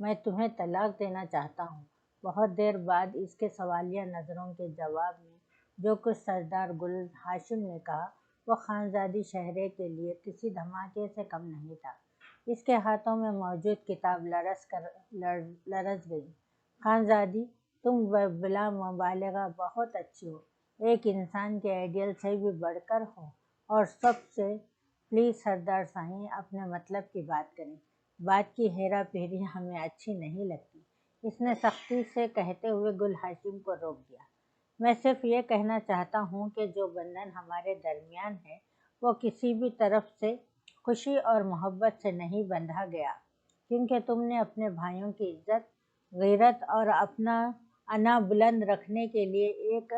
میں تمہیں طلاق دینا چاہتا ہوں۔ بہت دیر بعد اس کے سوالیہ نظروں کے جواب میں جو کچھ سردار گل ہاشم نے کہا وہ خانزادی شہرے کے لیے کسی دھماکے سے کم نہیں تھا۔ اس کے ہاتھوں میں موجود کتاب لرز گئی۔ خانزادی، تم بلا مبالغہ بہت اچھی ہو، ایک انسان کے آئیڈیل سے بھی بڑھ کر ہو، اور سب سے پلیز سردار سائیں اپنے مطلب کی بات کریں، بات کی ہیرا پھیری ہمیں اچھی نہیں لگتی۔ اس نے سختی سے کہتے ہوئے گل ہاشم کو روک دیا۔ میں صرف یہ کہنا چاہتا ہوں کہ جو بندھن ہمارے درمیان ہے وہ کسی بھی طرف سے خوشی اور محبت سے نہیں بندھا گیا، کیونکہ تم نے اپنے بھائیوں کی عزت، غیرت اور اپنا انا بلند رکھنے کے لیے ایک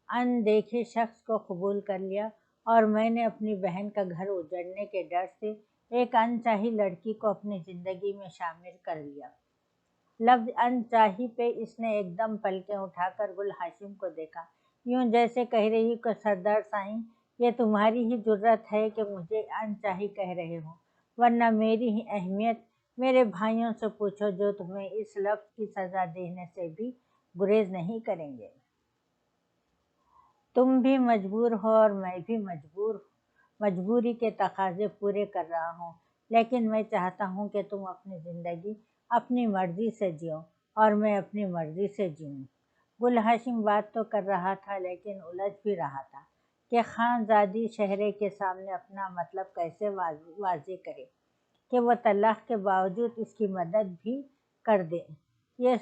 اندیکھے شخص کو قبول کر لیا، اور میں نے اپنی بہن کا گھر اجڑنے کے ڈر سے ایک انچاہی لڑکی کو اپنی زندگی میں شامل کر لیا۔ لفظ انچاہی پہ اس نے ایک دم پلکیں اٹھا کر گل ہاشم کو دیکھا، یوں جیسے کہہ رہی کہ سردار سائیں یہ تمہاری ہی جرأت ہے کہ مجھے انچاہی کہہ رہے ہو، ورنہ میری ہی اہمیت میرے بھائیوں سے پوچھو جو تمہیں اس لفظ کی سزا دینے سے بھی گریز نہیں کریں گے۔ تم بھی مجبور ہو اور میں بھی مجبور ہوں، مجبوری کے تقاضے پورے کر رہا ہوں، لیکن میں چاہتا ہوں کہ تم اپنی زندگی اپنی مرضی سے جیو اور میں اپنی مرضی سے جیوں۔ گل ہاشم بات تو کر رہا تھا لیکن الجھ بھی رہا تھا کہ خانزادی شہرے کے سامنے اپنا مطلب کیسے واضح کرے کہ وہ طلاق کے باوجود اس کی مدد بھی کر دے۔ یہ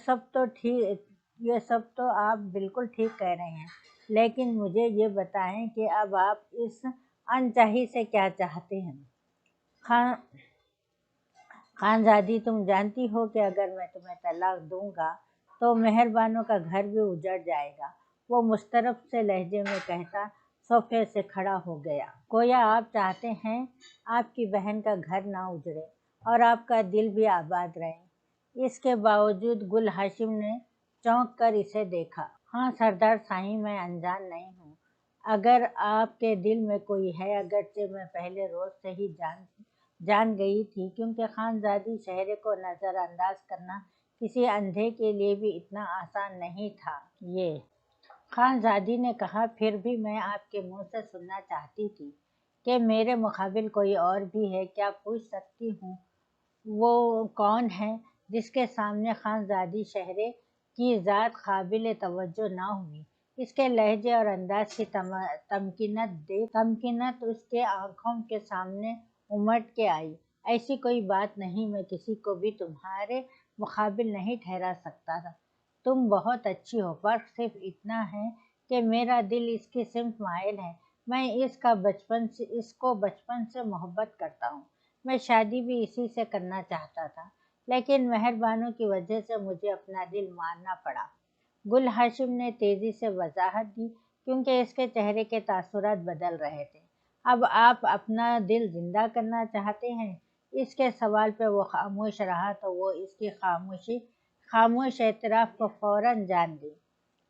سب تو آپ بالکل ٹھیک کہہ رہے ہیں، لیکن مجھے یہ بتائیں کہ اب آپ اس انچاہی سے کیا چاہتے ہیں؟ خانزادی، تم جانتی ہو کہ اگر میں تمہیں طلاق دوں گا تو مہربانوں کا گھر بھی اجڑ جائے گا، وہ مضطرب سے لہجے میں کہتا صوفے سے کھڑا ہو گیا۔ گویا آپ چاہتے ہیں آپ کی بہن کا گھر نہ اجڑے اور آپ کا دل بھی آباد رہے۔ اس کے باوجود گل ہاشم نے چونک کر اسے دیکھا۔ ہاں سردار سائیں، میں انجان نہیں ہوں۔ اگر آپ کے دل میں کوئی ہے، اگرچہ میں پہلے روز سے ہی جان گئی تھی، کیونکہ خانزادی شہرے کو نظر انداز کرنا کسی اندھے کے لیے بھی اتنا آسان نہیں تھا۔ یہ خانزادی نے کہا، پھر بھی میں آپ کے منہ سے سننا چاہتی تھی کہ میرے مقابل کوئی اور بھی ہے، کیا پوچھ سکتی ہوں وہ کون ہے؟ جس کے سامنے خانزادی شہرے کی ذات قابل توجہ نہ ہوئی۔ اس کے لہجے اور انداز کی تمکنت اس کے آنکھوں کے سامنے امٹ کے آئی۔ ایسی کوئی بات نہیں، میں کسی کو بھی تمہارے مقابل نہیں ٹھہرا سکتا تھا۔ تم بہت اچھی ہو، فرق صرف اتنا ہے کہ میرا دل اس کی سمت مائل ہے۔ میں اس کو بچپن سے محبت کرتا ہوں، میں شادی بھی اسی سے کرنا چاہتا تھا، لیکن مہربانوں کی وجہ سے مجھے اپنا دل مارنا پڑا۔ گل ہاشم نے تیزی سے وضاحت دی، کیونکہ اس کے چہرے کے تاثرات بدل رہے تھے۔ اب آپ اپنا دل زندہ کرنا چاہتے ہیں؟ اس کے سوال پہ وہ خاموش رہا تو وہ اس کی خاموش اعتراف کو فوراً جان گئی۔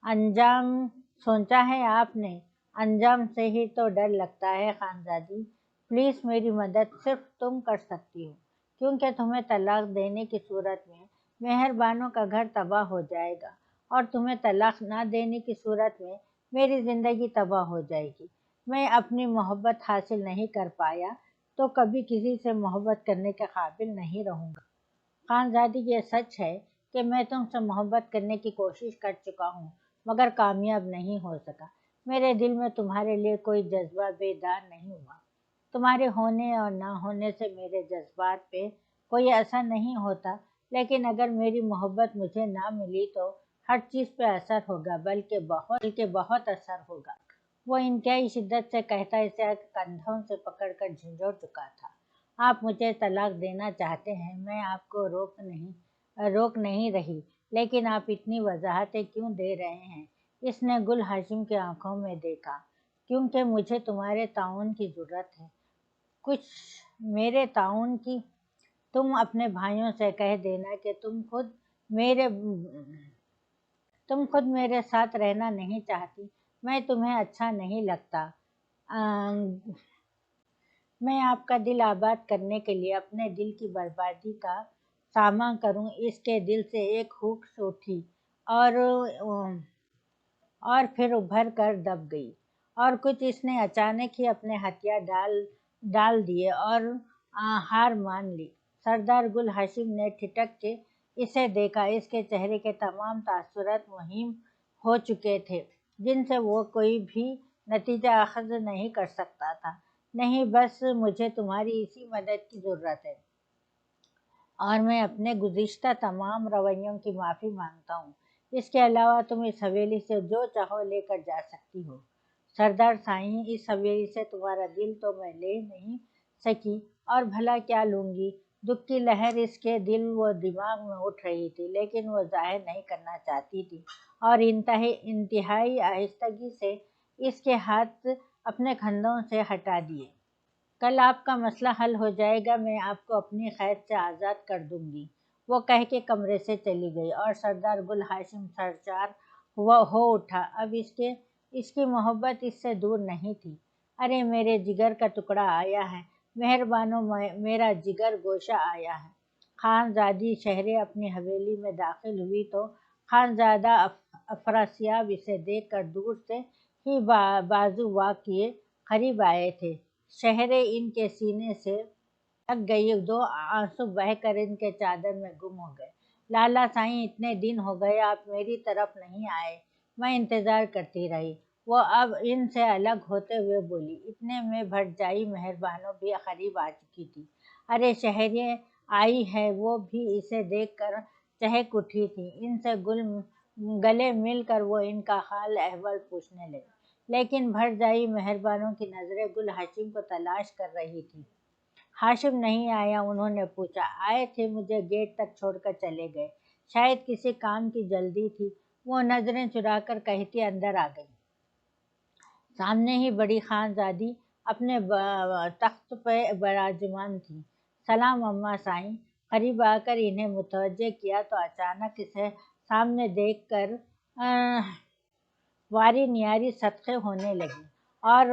انجام سوچا ہے آپ نے؟ انجام سے ہی تو ڈر لگتا ہے خانزادی۔ پلیز میری مدد صرف تم کر سکتی ہو، کیونکہ تمہیں طلاق دینے کی صورت میں مہربانوں کا گھر تباہ ہو جائے گا، اور تمہیں طلاق نہ دینے کی صورت میں میری زندگی تباہ ہو جائے گی۔ میں اپنی محبت حاصل نہیں کر پایا تو کبھی کسی سے محبت کرنے کے قابل نہیں رہوں گا۔ خانزادی، یہ سچ ہے کہ میں تم سے محبت کرنے کی کوشش کر چکا ہوں، مگر کامیاب نہیں ہو سکا۔ میرے دل میں تمہارے لیے کوئی جذبہ بیدار نہیں ہوا۔ تمہارے ہونے اور نہ ہونے سے میرے جذبات پہ کوئی اثر نہیں ہوتا، لیکن اگر میری محبت مجھے نہ ملی تو ہر چیز پہ اثر ہوگا، بلکہ بہت اثر ہوگا۔ وہ انتہائی شدت سے کہتا اسے کندھوں سے پکڑ کر جھنجھوڑ چکا تھا۔ آپ مجھے طلاق دینا چاہتے ہیں، میں آپ کو روک نہیں رہی، لیکن آپ اتنی وضاحتیں کیوں دے رہے ہیں؟ اس نے گل ہاشم کی آنکھوں میں دیکھا۔ کیونکہ مجھے تمہارے تعاون کی ضرورت ہے۔ کچھ میرے تعاون کی؟ تم اپنے بھائیوں سے کہہ دینا کہ تم خود میرے ساتھ رہنا نہیں چاہتی، میں تمہیں اچھا نہیں لگتا۔ میں آپ کا دل آباد کرنے کے لیے اپنے دل کی بربادی کا ساماں کروں، اس کے دل سے ایک ہونٹ اٹھی اور پھر ابھر کر دب گئی، اور کچھ اس نے اچانک ہی اپنے ہتھیار ڈال دیے اور ہار مان لی۔ سردار گل ہاشم نے ٹھٹک کے اسے دیکھا۔ اس کے چہرے کے تمام تاثرات مہم ہو چکے تھے، جن سے وہ کوئی بھی نتیجہ اخذ نہیں کر سکتا تھا۔ نہیں، بس مجھے تمہاری اسی مدد کی ضرورت ہے، اور میں اپنے گزشتہ تمام رویوں کی معافی مانگتا ہوں۔ اس کے علاوہ تم اس حویلی سے جو چاہو لے کر جا سکتی ہو۔ سردار سائیں، اس حویلی سے تمہارا دل تو میں لے نہیں سکی، اور بھلا کیا لوں گی؟ دکھ کی لہر اس کے دل و دماغ میں اٹھ رہی تھی، لیکن وہ ظاہر نہیں کرنا چاہتی تھی، اور انتہائی آہستگی سے اس کے ہاتھ اپنے کندھوں سے ہٹا دیے۔ کل آپ کا مسئلہ حل ہو جائے گا، میں آپ کو اپنی قید سے آزاد کر دوں گی، وہ کہہ کے کمرے سے چلی گئی، اور سردار گل ہاشم سرشار ہو اٹھا۔ اب اس کی محبت اس سے دور نہیں تھی۔ ارے میرے جگر کا ٹکڑا آیا ہے، مہربانو، میرا جگر گوشہ آیا ہے۔ خانزادی شہرے اپنی حویلی میں داخل ہوئی تو خانزادہ افراسیاب اسے دیکھ کر دور سے ہی بازو وا کیے قریب آئے تھے۔ شہرے ان کے سینے سے لگ گئی، دو آنسو بہہ کر ان کے چادر میں گم ہو گئے۔ لالا سائیں، اتنے دن ہو گئے آپ میری طرف نہیں آئے، میں انتظار کرتی رہی، وہ اب ان سے الگ ہوتے ہوئے بولی۔ اتنے میں بھٹجائی مہربانو بھی قریب آ چکی تھی۔ ارے شہریے آئی ہے، وہ بھی اسے دیکھ کر چہک اٹھی تھی۔ ان سے گلے مل کر وہ ان کا حال احوال پوچھنے لگی، لیکن بھٹجائی مہربانو کی نظریں گل ہاشم کو تلاش کر رہی تھیں۔ ہاشم نہیں آیا؟ انہوں نے پوچھا۔ آئے تھے، مجھے گیٹ تک چھوڑ کر چلے گئے، شاید کسی کام کی جلدی تھی، وہ نظریں چرا کر کہتی اندر آ گئی۔ سامنے ہی بڑی خانزادی اپنے تخت پہ براجمان تھی۔ سلام اماں سائیں۔ قریب آ کر انہیں متوجہ کیا تو اچانک اسے سامنے دیکھ کر واری نیاری صدقے ہونے لگی، اور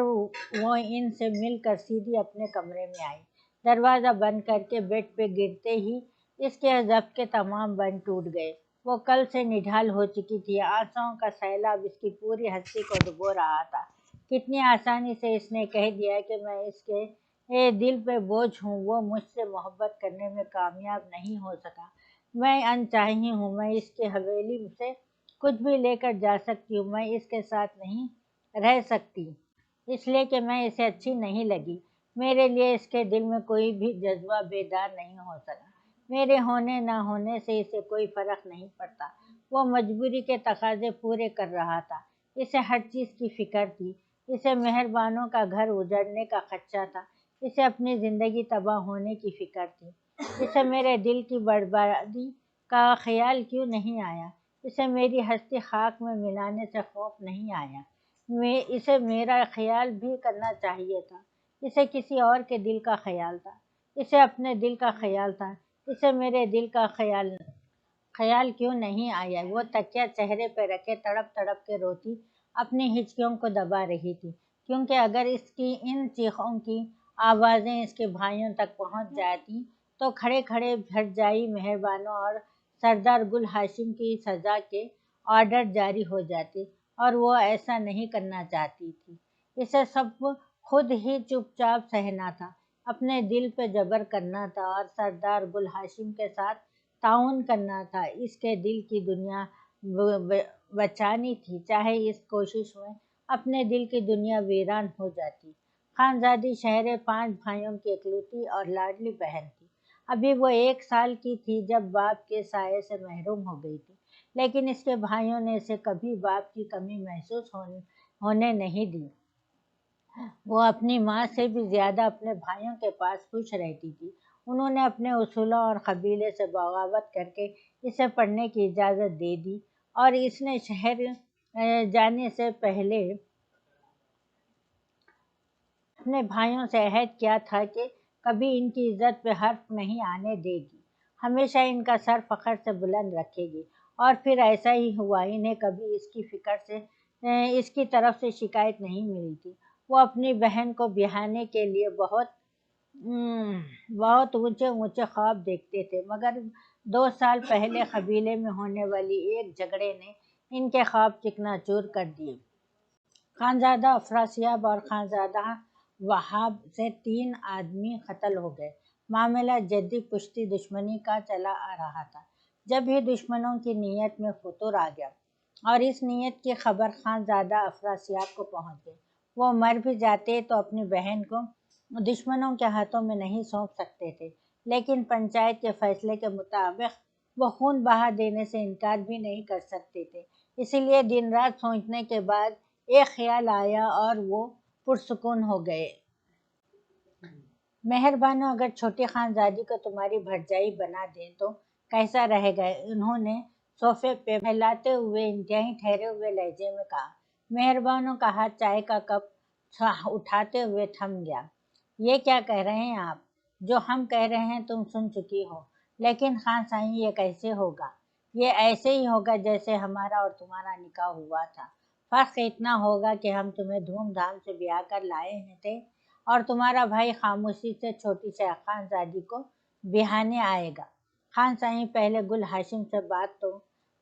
وہ ان سے مل کر سیدھی اپنے کمرے میں آئی۔ دروازہ بند کر کے بیڈ پہ گرتے ہی اس کے ضبط کے تمام بند ٹوٹ گئے۔ وہ کل سے نڈھال ہو چکی تھی، آنسوؤں کا سیلاب اس کی پوری ہستی کو ڈبو رہا تھا۔ کتنی آسانی سے اس نے کہہ دیا کہ میں اس کے دل پہ بوجھ ہوں، وہ مجھ سے محبت کرنے میں کامیاب نہیں ہو سکا، میں انچاہی ہوں، میں اس کی حویلی سے کچھ بھی لے کر جا سکتی ہوں، میں اس کے ساتھ نہیں رہ سکتی، اس لیے کہ میں اسے اچھی نہیں لگی، میرے لیے اس کے دل میں کوئی بھی جذبہ بیدار نہیں ہو سکا، میرے ہونے نہ ہونے سے اسے کوئی فرق نہیں پڑتا، وہ مجبوری کے تقاضے پورے کر رہا تھا، اسے ہر چیز کی فکر تھی، اسے مہربانوں کا گھر اجڑنے کا خدشہ تھا، اسے اپنی زندگی تباہ ہونے کی فکر تھی، اسے میرے دل کی بربادی کا خیال کیوں نہیں آیا، اسے میری ہستی خاک میں ملانے سے خوف نہیں آیا، اسے میرا خیال بھی کرنا چاہیے تھا، اسے کسی اور کے دل کا خیال تھا، اسے اپنے دل کا خیال تھا، اسے میرے دل کا خیال کیوں نہیں آیا۔ وہ تکیہ چہرے پہ رکھے تڑپ تڑپ کے روتی اپنی ہچکیوں کو دبا رہی تھی، کیونکہ اگر اس کی ان چیخوں کی آوازیں اس کے بھائیوں تک پہنچ جاتی تو کھڑے کھڑے بھٹجائی مہربانو اور سردار گل ہاشم کی سزا کے آرڈر جاری ہو جاتے، اور وہ ایسا نہیں کرنا چاہتی تھی، اسے سب خود ہی چپ چاپ سہنا تھا، اپنے دل پہ جبر کرنا تھا، اور سردار گل ہاشم کے ساتھ تعاون کرنا تھا، اس کے دل کی دنیا بچانی تھی، چاہے اس کوشش میں اپنے دل کی دنیا ویران ہو جاتی۔ خانزادی شہرے 5 بھائیوں کی اکلوتی اور لاڈلی بہن تھی، ابھی وہ 1 سال کی تھی جب باپ کے سائے سے محروم ہو گئی تھی، لیکن اس کے بھائیوں نے اسے کبھی باپ کی کمی محسوس ہونے نہیں دی، وہ اپنی ماں سے بھی زیادہ اپنے بھائیوں کے پاس خوش رہتی تھی، انہوں نے اپنے اصولوں اور قبیلے سے بغاوت کر کے اسے پڑھنے کی اجازت دے دی، اور اس نے شہر جانے سے پہلے اپنے بھائیوں سے عہد کیا تھا کہ کبھی ان کی عزت پہ حرف نہیں آنے دے گی، ہمیشہ ان کا سر فخر سے بلند رکھے گی، اور پھر ایسا ہی ہوا، انہیں کبھی اس کی فکر سے اس کی طرف سے شکایت نہیں ملی تھی، وہ اپنی بہن کو بہانے کے لیے بہت بہت اونچے اونچے خواب دیکھتے تھے، مگر 2 سال پہلے قبیلے میں ہونے والی ایک جھگڑے نے ان کے خواب چکنا چور کر دیے۔ خانزادہ افراسیاب اور خانزادہ وہاب سے 3 آدمی قتل ہو گئے۔ معاملہ جدی پشتی دشمنی کا چلا آ رہا تھا، جب ہی دشمنوں کی نیت میں فتور آ گیا اور اس نیت کی خبر خانزادہ افراسیاب کو پہنچ گئی۔ وہ مر بھی جاتے تو اپنی بہن کو دشمنوں کے ہاتھوں میں نہیں سونپ سکتے تھے، لیکن پنچایت کے فیصلے کے مطابق وہ خون بہا دینے سے انکار بھی نہیں کر سکتے تھے، اسی لیے دن رات سوچنے کے بعد ایک خیال آیا اور وہ پرسکون ہو گئے۔ مہربانو، اگر چھوٹی خانزادی کو تمہاری بھرجائی بنا دیں تو کیسا رہے گا؟ انہوں نے صوفے پہ پھیلاتے ہوئے انتہائی ٹھہرے ہوئے لہجے میں کہا۔ مہربانو کا ہاتھ چائے کا کپ اٹھاتے ہوئے تھم گیا۔ یہ کیا کہہ رہے ہیں آپ؟ جو ہم کہہ رہے ہیں تم سن چکی ہو۔ لیکن خان سائیں، یہ کیسے ہوگا؟ یہ ایسے ہی ہوگا جیسے ہمارا اور تمہارا نکاح ہوا تھا۔ فرق اتنا ہوگا کہ ہم تمہیں دھوم دھام سے بیاہ کر لائے تھے اور تمہارا بھائی خاموشی سے چھوٹی سی خانزادی کو بیاہنے آئے گا۔ خان سائیں، پہلے گل ہاشم سے بات تو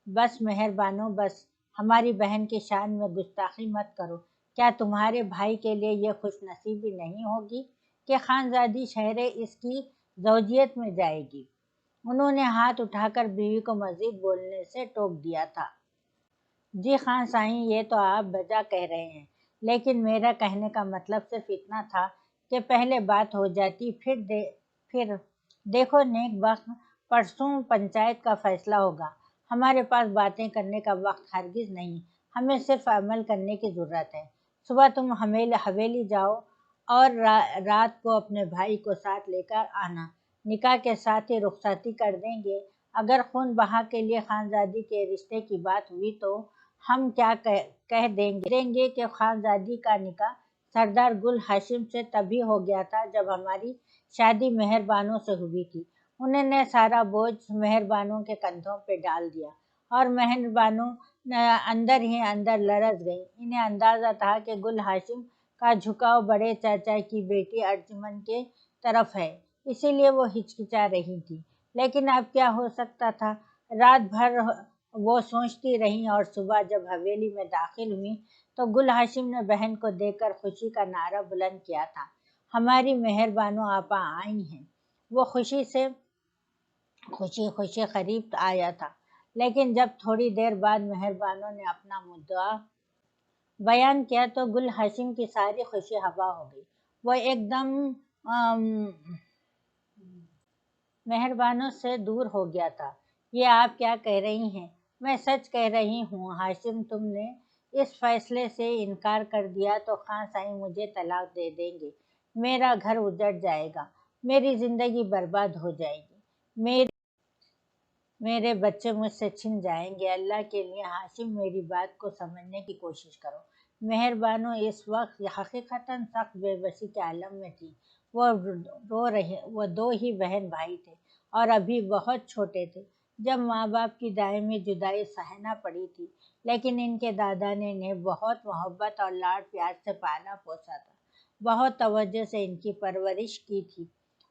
بس مہربانو، بس ہماری بہن کی شان میں گستاخی مت کرو۔ کیا تمہارے بھائی کے لیے یہ خوش نصیبی نہیں ہوگی کہ خانزادی شہر اس کی زوجیت میں جائے گی؟ انہوں نے ہاتھ اٹھا کر بیوی کو مزید بولنے سے ٹوک دیا تھا۔ جی خان سائیں، یہ تو آپ بجا کہہ رہے ہیں، لیکن میرا کہنے کا مطلب صرف اتنا تھا کہ پہلے بات ہو جاتی، پھر دیکھو نیک وقت، پرسوں پنچایت کا فیصلہ ہوگا۔ ہمارے پاس باتیں کرنے کا وقت ہرگز نہیں، ہمیں صرف عمل کرنے کی ضرورت ہے۔ صبح تم حویلی جاؤ اور رات کو اپنے بھائی کو ساتھ لے کر آنا۔ نکاح کے ساتھ ہی رخصتی کر دیں گے۔ اگر خون بہا کے لیے خانزادی کے رشتے کی بات ہوئی تو ہم کیا کہہ دیں گے کہ خانزادی کا نکاح سردار گل ہاشم سے تبھی ہو گیا تھا جب ہماری شادی مہربانوں سے ہوئی تھی۔ انہوں نے سارا بوجھ مہربانوں کے کندھوں پہ ڈال دیا اور مہربانوں اندر ہی اندر لرز گئیں۔ انہیں اندازہ تھا کہ گل ہاشم کا جھکاؤ بڑے چاچا کی بیٹی ارجمن کے طرف ہے، اسی لیے وہ ہچکچا رہی تھی۔ لیکن اب کیا ہو سکتا تھا؟ رات بھر وہ سوچتی رہیں اور صبح جب حویلی میں داخل ہوئیں تو گل ہاشم نے بہن کو دیکھ کر خوشی کا نعرہ بلند کیا تھا، ہماری مہربانو آپا آئی ہیں۔ وہ خوشی قریب آیا تھا، لیکن جب تھوڑی دیر بعد مہربانوں نے اپنا مدعا بیان کیا تو گل ہاشم کی ساری خوشی ہوا ہو گئی۔ وہ ایک دم مہربانوں سے دور ہو گیا تھا۔ یہ آپ کیا کہہ رہی ہیں؟ میں سچ کہہ رہی ہوں ہاشم، تم نے اس فیصلے سے انکار کر دیا تو خان سائیں مجھے طلاق دے دیں گے، میرا گھر اجڑ جائے گا، میری زندگی برباد ہو جائے گی، میرے بچے مجھ سے چھن جائیں گے۔ اللہ کے لیے ہاشم، میری بات کو سمجھنے کی کوشش کرو۔ مہربانو اس وقت حقیقتاً سخت بے بسی کے عالم میں تھی۔ وہ 2 ہی بہن بھائی تھے اور ابھی بہت چھوٹے تھے جب ماں باپ کی دائمی جدائی سہنا پڑی تھی، لیکن ان کے دادا نے انہیں بہت محبت اور لاڈ پیار سے پالا پوسا تھا، بہت توجہ سے ان کی پرورش کی تھی۔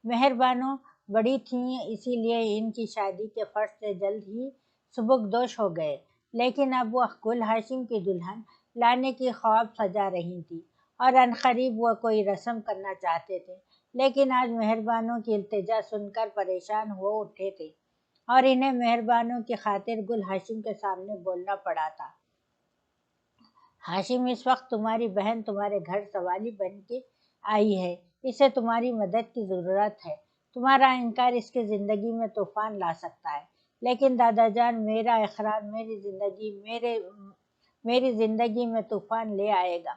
مہربانو بڑی تھیں، اسی لیے ان کی شادی کے فرض سے جلد ہی سبکدوش ہو گئے، لیکن اب وہ گل ہاشم کی دلہن لانے کی خواب سجا رہی تھیں اور عنقریب وہ کوئی رسم کرنا چاہتے تھے، لیکن آج مہربانوں کی التجا سن کر پریشان ہو اٹھے تھے اور انہیں مہربانوں کی خاطر گل ہاشم کے سامنے بولنا پڑا تھا۔ ہاشم، اس وقت تمہاری بہن تمہارے گھر سوالی بن کے آئی ہے، اسے تمہاری مدد کی ضرورت ہے۔ تمہارا انکار اس کی زندگی میں طوفان لا سکتا ہے، لیکن دادا جان، میرا اقرار میری زندگی میں طوفان لے آئے گا۔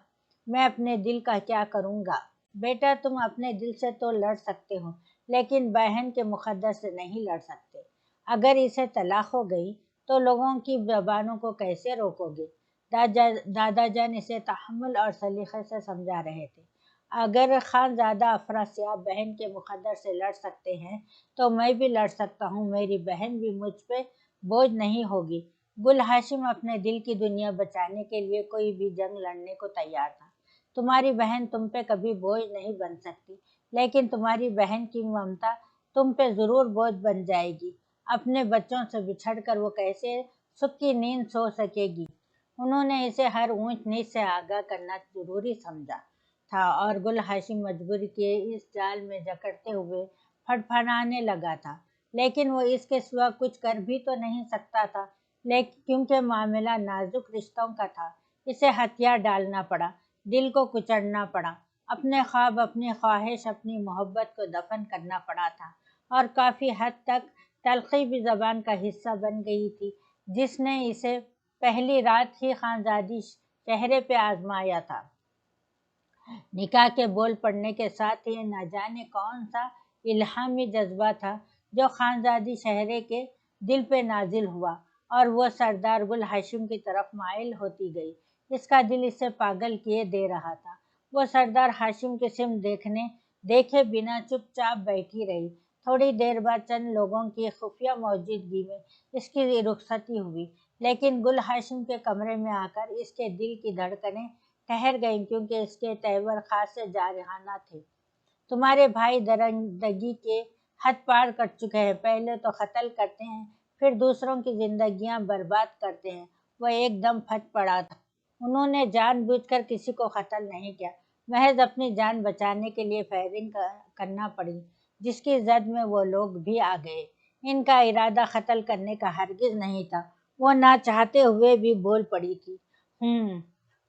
میں اپنے دل کا کیا کروں گا؟ بیٹا، تم اپنے دل سے تو لڑ سکتے ہو، لیکن بہن کے مقدر سے نہیں لڑ سکتے۔ اگر اسے طلاق ہو گئی تو لوگوں کی زبانوں کو کیسے روکو گے؟ دادا جان اسے تحمل اور سلیقے سے سمجھا رہے تھے۔ اگر خانزادہ افراسیاب بہن کے مقدر سے لڑ سکتے ہیں تو میں بھی لڑ سکتا ہوں، میری بہن بھی مجھ پہ بوجھ نہیں ہوگی۔ گل ہاشم اپنے دل کی دنیا بچانے کے لیے کوئی بھی جنگ لڑنے کو تیار تھا۔ تمہاری بہن تم پہ کبھی بوجھ نہیں بن سکتی، لیکن تمہاری بہن کی ممتا تم پہ ضرور بوجھ بن جائے گی۔ اپنے بچوں سے بچھڑ کر وہ کیسے سکھ کی نیند سو سکے گی؟ انہوں نے اسے ہر اونچ نیچ سے آگاہ کرنا ضروری سمجھا تھا، اور گل ہاشم مجبوری کے اس جال میں جکڑتے ہوئے پھڑپھڑانے لگا تھا، لیکن وہ اس کے سوا کچھ کر بھی تو نہیں سکتا تھا، لیکن کیونکہ معاملہ نازک رشتوں کا تھا، اسے ہتھیار ڈالنا پڑا، دل کو کچلنا پڑا، اپنے خواب، اپنی خواہش، اپنی محبت کو دفن کرنا پڑا تھا، اور کافی حد تک تلخی بھی زبان کا حصہ بن گئی تھی، جس نے اسے پہلی رات ہی خانزادی چہرے پہ آزمایا تھا۔ نکاح کے بول پڑنے کے ساتھ ہی نہ جانے کون سا الہامی جذبہ تھا جو خانزادی شہرے کے دل پہ نازل ہوا، اور وہ سردار گل ہاشم کی طرف مائل ہوتی گئی۔ اس کا دل اسے پاگل کیے دے رہا تھا۔ وہ سردار ہاشم کی سمت دیکھے بنا چپ چاپ بیٹھی رہی۔ تھوڑی دیر بعد چند لوگوں کی خفیہ موجودگی میں اس کی رخصتی ہوئی، لیکن گل ہاشم کے کمرے میں آ کر اس کے دل کی دھڑکنیں ٹھہر گئیں، کیونکہ اس کے تیور خاص جارحانہ تھے۔ تمہارے بھائی درندگی کے حد پار کر چکے ہیں، پہلے تو قتل کرتے ہیں، پھر دوسروں کی زندگیاں برباد کرتے ہیں۔ وہ ایک دم پھٹ پڑا تھا۔ انہوں نے جان بوجھ کر کسی کو قتل نہیں کیا، محض اپنی جان بچانے کے لیے فائرنگ کرنا پڑی، جس کی زد میں وہ لوگ بھی آ گئے۔ ان کا ارادہ قتل کرنے کا ہرگز نہیں تھا، وہ نہ چاہتے ہوئے بھی بول پڑی تھی۔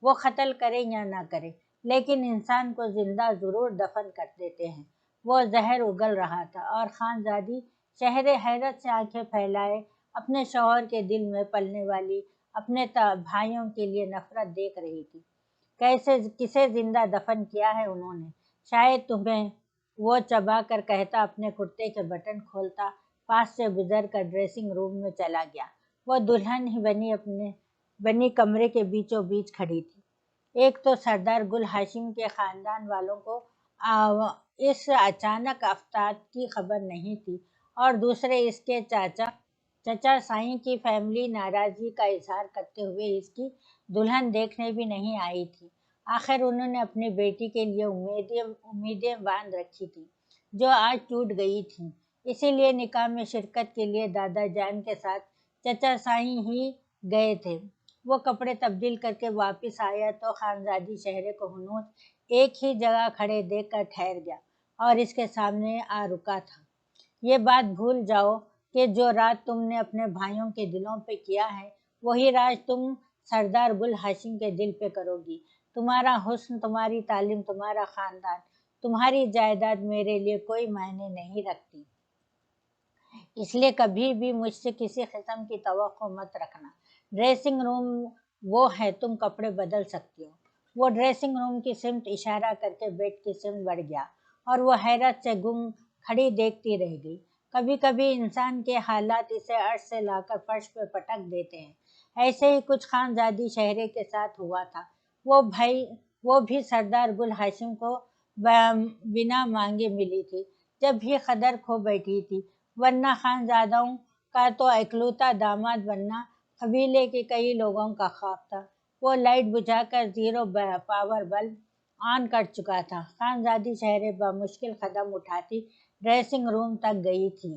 وہ قتل کرے یا نہ کرے، لیکن انسان کو زندہ ضرور دفن کر دیتے ہیں۔ وہ زہر اگل رہا تھا، اور خانزادی شہرے حیرت سے آنکھیں پھیلائے اپنے شوہر کے دل میں پلنے والی اپنے بھائیوں کے لیے نفرت دیکھ رہی تھی۔ کسے زندہ دفن کیا ہے انہوں نے؟ شاید تمہیں، وہ چبا کر کہتا اپنے کرتے کے بٹن کھولتا پاس سے گزر کر ڈریسنگ روم میں چلا گیا۔ وہ دلہن ہی بنی کمرے کے بیچوں بیچ کھڑی تھی۔ ایک تو سردار گل ہاشم کے خاندان والوں کو اس اچانک افتاد کی خبر نہیں تھی، اور دوسرے اس کے چچا سائیں کی فیملی ناراضگی کا اظہار کرتے ہوئے اس کی دلہن دیکھنے بھی نہیں آئی تھی۔ آخر انہوں نے اپنی بیٹی کے لیے امیدیں باندھ رکھی تھی، جو آج ٹوٹ گئی تھیں۔ اسی لیے نکاح میں شرکت کے لیے دادا جان کے ساتھ چچا سائیں ہی گئے تھے۔ وہ کپڑے تبدیل کر کے واپس آیا تو خانزادی شہرے کو ہنوز ایک ہی جگہ کھڑے دیکھ کر ٹھہر گیا، اور اس کے سامنے آ رکا تھا۔ یہ بات بھول جاؤ کہ جو راج تم نے اپنے بھائیوں کے دلوں پہ کیا ہے، وہی راج تم سردار گل ہاشم کے دل پہ کرو گی۔ تمہارا حسن، تمہاری تعلیم، تمہارا خاندان، تمہاری جائیداد میرے لیے کوئی معنی نہیں رکھتی۔ اس لیے کبھی بھی مجھ سے کسی قسم کی توقع مت رکھنا۔ ڈریسنگ روم وہ ہے، تم کپڑے بدل سکتی ہو۔ وہ ڈریسنگ روم کی سمت اشارہ کر کے بیڈ کی سمت بڑھ گیا، اور وہ حیرت سے گم کھڑی دیکھتی رہ گئی۔ کبھی کبھی انسان کے حالات اسے عرش سے لا کر فرش پہ پٹک دیتے ہیں۔ ایسے ہی کچھ خانزادی شہرے کے ساتھ ہوا تھا۔ وہ بھی سردار گل ہاشم کو بنا مانگے ملی تھی، جب بھی قدر کھو بیٹھی تھی، ورنہ خانزادوں کا تو اکلوتا داماد بننا قبیلے کے کئی لوگوں کا خواب تھا۔ وہ لائٹ بجھا کر زیرو پاور بلب آن کر چکا تھا۔ خانزادی شہرے بمشکل قدم اٹھاتی ڈریسنگ روم تک گئی تھی،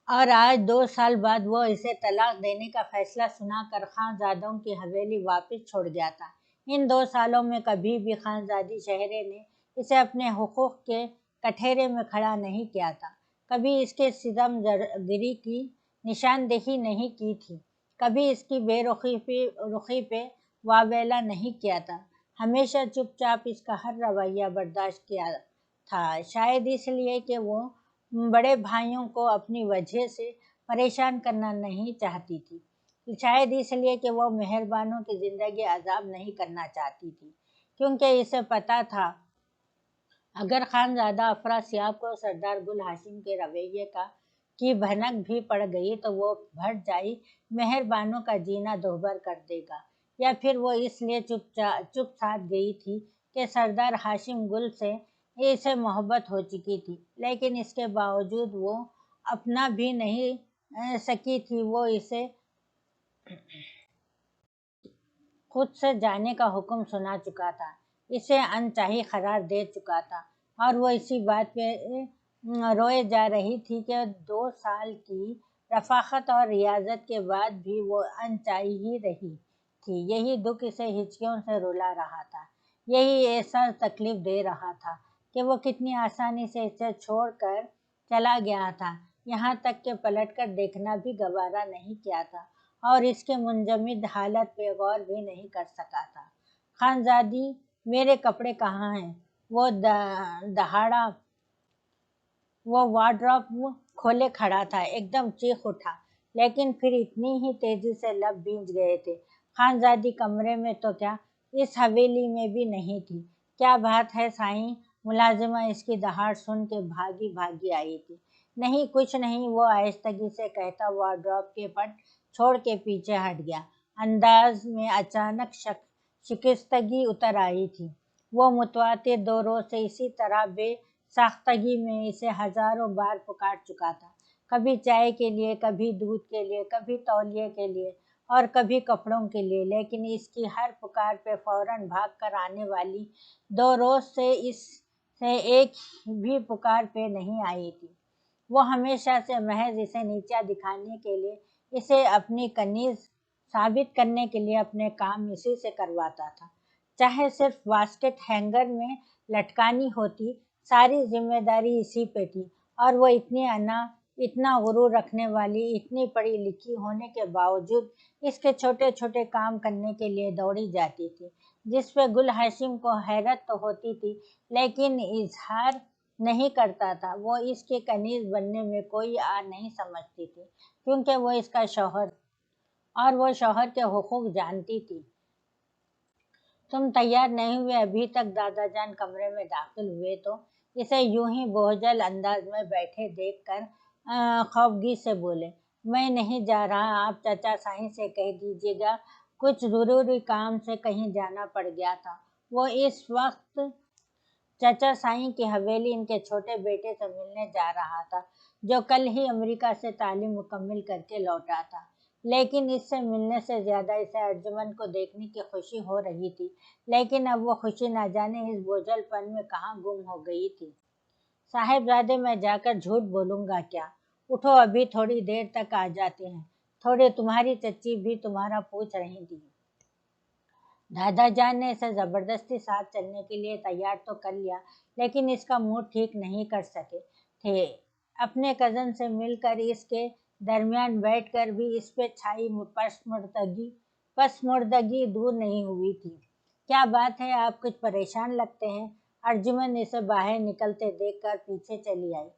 اور آج 2 سال بعد وہ اسے طلاق دینے کا فیصلہ سنا کر خانزادوں کی حویلی واپس چھوڑ گیا تھا۔ ان 2 سالوں میں کبھی بھی خانزادی شہرے نے اسے اپنے حقوق کے کٹہرے میں کھڑا نہیں کیا تھا، کبھی اس کے ستم گری کی نشاندہی نہیں کی تھی، کبھی اس کی بے رخی پہ واویلا نہیں کیا تھا، ہمیشہ چپ چاپ اس کا ہر رویہ برداشت کیا تھا، شاید اس لیے کہ وہ بڑے بھائیوں کو اپنی وجہ سے پریشان کرنا نہیں چاہتی تھی، شاید اس لیے کہ وہ مہربانوں کی زندگی عذاب نہیں کرنا چاہتی تھی، کیونکہ اسے پتہ تھا اگر خانزادہ افراسیاب کو سردار گل ہاشم کے رویے کی بھنک بھی پڑ گئی تو وہ بھٹ جائی مہربانوں کا جینا دوبھر کر دے گا، یا پھر وہ اس لیے چپ ساتھ گئی تھی کہ سردار ہاشم گل سے اسے محبت ہو چکی تھی، لیکن اس کے باوجود وہ اپنا بھی نہیں سکی تھی، وہ اسے خود سے جانے کا حکم سنا چکا تھا، اسے ان چاہی قرار دے چکا تھا، اور وہ اسی بات پہ روئے جا رہی تھی کہ 2 سال کی رفاقت اور ریاضت کے بعد بھی وہ انچائی ہی رہی تھی۔ یہی دکھ اسے ہچکیوں سے رلا رہا تھا، یہی احساس تکلیف دے رہا تھا کہ وہ کتنی آسانی سے اسے چھوڑ کر چلا گیا تھا، یہاں تک کہ پلٹ کر دیکھنا بھی گوارا نہیں کیا تھا اور اس کے منجمد حالت پہ غور بھی نہیں کر سکا تھا۔ خانزادی، میرے کپڑے کہاں ہیں؟ وہ دہاڑا، وہ وارڈروب کھولے کھڑا تھا، ایک دم چیخ اٹھا، لیکن پھر اتنی ہی تیزی سے لب بھیج گئے تھے۔ خانزادی کمرے میں تو کیا، اس حویلی میں بھی نہیں تھی۔ کیا بات ہے سائیں؟ ملازمہ اس کی دہاڑ سن کے بھاگی بھاگی آئی تھی۔ نہیں کچھ نہیں، وہ آہستگی سے کہتا وارڈروب کے پٹ چھوڑ کے پیچھے ہٹ گیا۔ انداز میں اچانک شکستگی اتر آئی تھی۔ وہ متواتر 2 روز سے اسی طرح بے ساختگی میں اسے ہزاروں بار پکار چکا تھا، کبھی چائے کے لیے، کبھی دودھ کے لیے، کبھی تولیے کے لیے اور کبھی کپڑوں کے لیے، لیکن اس کی ہر پکار پہ فوراً بھاگ کر آنے والی 2 روز سے اس سے ایک بھی پکار پہ نہیں آئی تھی۔ وہ ہمیشہ سے محض اسے نیچا دکھانے کے لیے، اسے اپنی کنیز ثابت کرنے کے لیے اپنے کام اسی سے کرواتا تھا، چاہے صرف واسکٹ ہینگر میں لٹکانی ہوتی، ساری ذمہ داری اسی پہ تھی، اور وہ اتنی اتنا غرور رکھنے والی، اتنی پڑھی لکھی ہونے کے باوجود اس کے چھوٹے چھوٹے کام کرنے کے لیے دوڑی جاتی تھی، جس پہ گل ہاشم کو حیرت تو ہوتی تھی لیکن اظہار نہیں کرتا تھا۔ وہ اس کے کنیز بننے میں کوئی آر نہیں سمجھتی تھی، کیونکہ وہ اس کا شوہر اور وہ شوہر کے حقوق جانتی تھی۔ تم تیار نہیں ہوئے ابھی تک؟ دادا جان کمرے میں داخل ہوئے تو اسے یوں ہی بوجھل انداز میں بیٹھے دیکھ کر خوفگی سے بولے، میں نہیں جا رہا، آپ چچا سائیں سے کہہ دیجیے گا کچھ ضروری کام سے کہیں جانا پڑ گیا تھا۔ وہ اس وقت چچا سائیں کی حویلی ان کے چھوٹے بیٹے سے ملنے جا رہا تھا، جو کل ہی امریکہ سے تعلیم مکمل کر کے لوٹا تھا، لیکن اس سے ملنے سے زیادہ اسے ارجمن کو دیکھنے کی خوشی ہو رہی تھی، لیکن اب وہ خوشی نہ جانے اس بوجھل پن میں کہاں گم ہو گئی تھی۔ صاحبزادے، میں جا کر جھوٹ بولوں گا کیا؟ اٹھو، ابھی تھوڑی دیر تک آ جاتے ہیں، تھوڑے تمہاری چچی بھی تمہارا پوچھ رہی تھی۔ دادا جان نے اسے زبردستی ساتھ چلنے کے لیے تیار تو کر لیا، لیکن اس کا موڈ ٹھیک نہیں کر سکے تھے۔ اپنے کزن سے مل کر اس کے درمیان بیٹھ کر بھی اس پہ چھائی پسماردگی دور نہیں ہوئی تھی۔ کیا بات ہے، آپ کچھ پریشان لگتے ہیں؟ ارجمن اسے باہر نکلتے دیکھ کر پیچھے چلی آئی۔